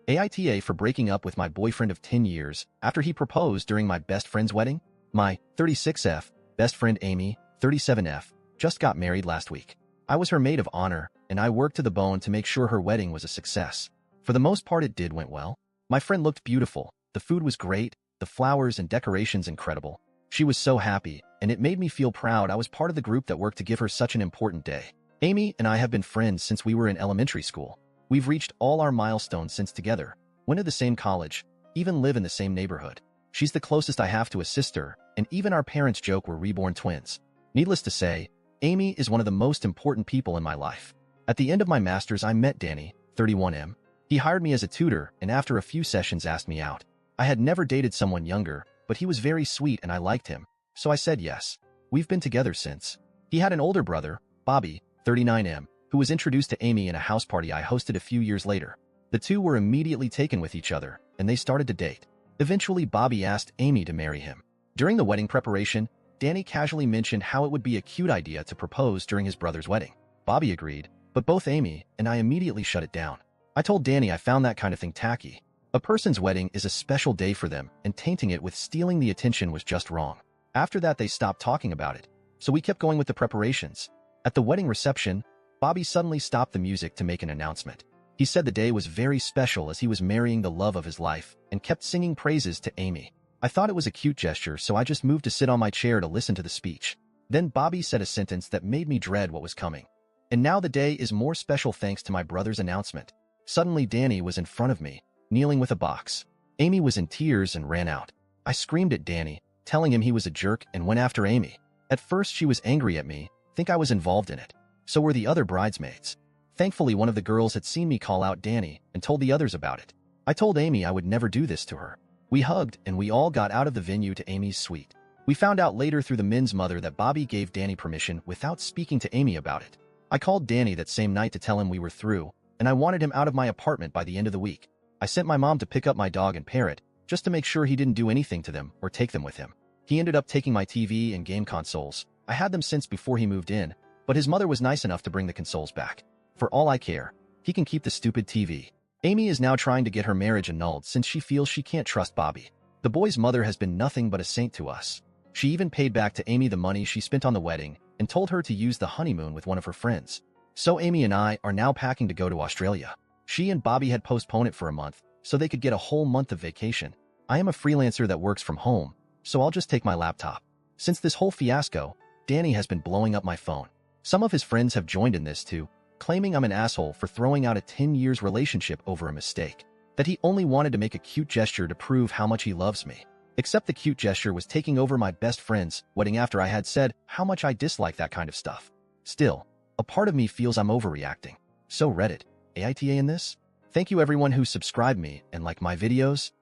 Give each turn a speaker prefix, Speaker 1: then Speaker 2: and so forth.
Speaker 1: AITA for breaking up with my boyfriend of 10 years after he proposed during my best friend's wedding. My 36F best friend Amy, 37F, just got married last week. I was her maid of honor, and I worked to the bone to make sure her wedding was a success. For the most part, it went well. My friend looked beautiful, the food was great, the flowers and decorations incredible. She was so happy, and it made me feel proud I was part of the group that worked to give her such an important day. Amy and I have been friends since we were in elementary school. We've reached all our milestones since together, went to the same college, even live in the same neighborhood. She's the closest I have to a sister, and even our parents joke we're reborn twins. Needless to say, Amy is one of the most important people in my life. At the end of my master's, I met Danny, 31M. He hired me as a tutor, and after a few sessions asked me out. I had never dated someone younger, but he was very sweet and I liked him, so I said yes. We've been together since. He had an older brother, Bobby, 39M, who was introduced to Amy in a house party I hosted a few years later. The two were immediately taken with each other, and they started to date. Eventually, Bobby asked Amy to marry him. During the wedding preparation, Danny casually mentioned how it would be a cute idea to propose during his brother's wedding. Bobby agreed, but both Amy and I immediately shut it down. I told Danny I found that kind of thing tacky. A person's wedding is a special day for them, and tainting it with stealing the attention was just wrong. After that, they stopped talking about it, so we kept going with the preparations. At the wedding reception, Bobby suddenly stopped the music to make an announcement. He said the day was very special as he was marrying the love of his life, and kept singing praises to Amy. I thought it was a cute gesture, so I just moved to sit on my chair to listen to the speech. Then Bobby said a sentence that made me dread what was coming. And now the day is more special thanks to my brother's announcement. Suddenly, Danny was in front of me, kneeling with a box. Amy was in tears and ran out. I screamed at Danny, telling him he was a jerk, and went after Amy. At first, she was angry at me, think I was involved in it. So were the other bridesmaids. Thankfully, one of the girls had seen me call out Danny and told the others about it. I told Amy I would never do this to her. We hugged, and we all got out of the venue to Amy's suite. We found out later through the men's mother that Bobby gave Danny permission without speaking to Amy about it. I called Danny that same night to tell him we were through, and I wanted him out of my apartment by the end of the week. I sent my mom to pick up my dog and parrot, just to make sure he didn't do anything to them or take them with him. He ended up taking my TV and game consoles. I had them since before he moved in, but his mother was nice enough to bring the consoles back. For all I care, he can keep the stupid TV. Amy is now trying to get her marriage annulled since she feels she can't trust Bobby. The boy's mother has been nothing but a saint to us. She even paid back to Amy the money she spent on the wedding and told her to use the honeymoon with one of her friends. So Amy and I are now packing to go to Australia. She and Bobby had postponed it for a month so they could get a whole month of vacation. I am a freelancer that works from home, so I'll just take my laptop. Since this whole fiasco, Danny has been blowing up my phone. Some of his friends have joined in this too, claiming I'm an asshole for throwing out a 10 years relationship over a mistake. That he only wanted to make a cute gesture to prove how much he loves me. Except the cute gesture was taking over my best friend's wedding after I had said how much I dislike that kind of stuff. Still, a part of me feels I'm overreacting. So Reddit, AITA in this? Thank you everyone who subscribed me and liked my videos.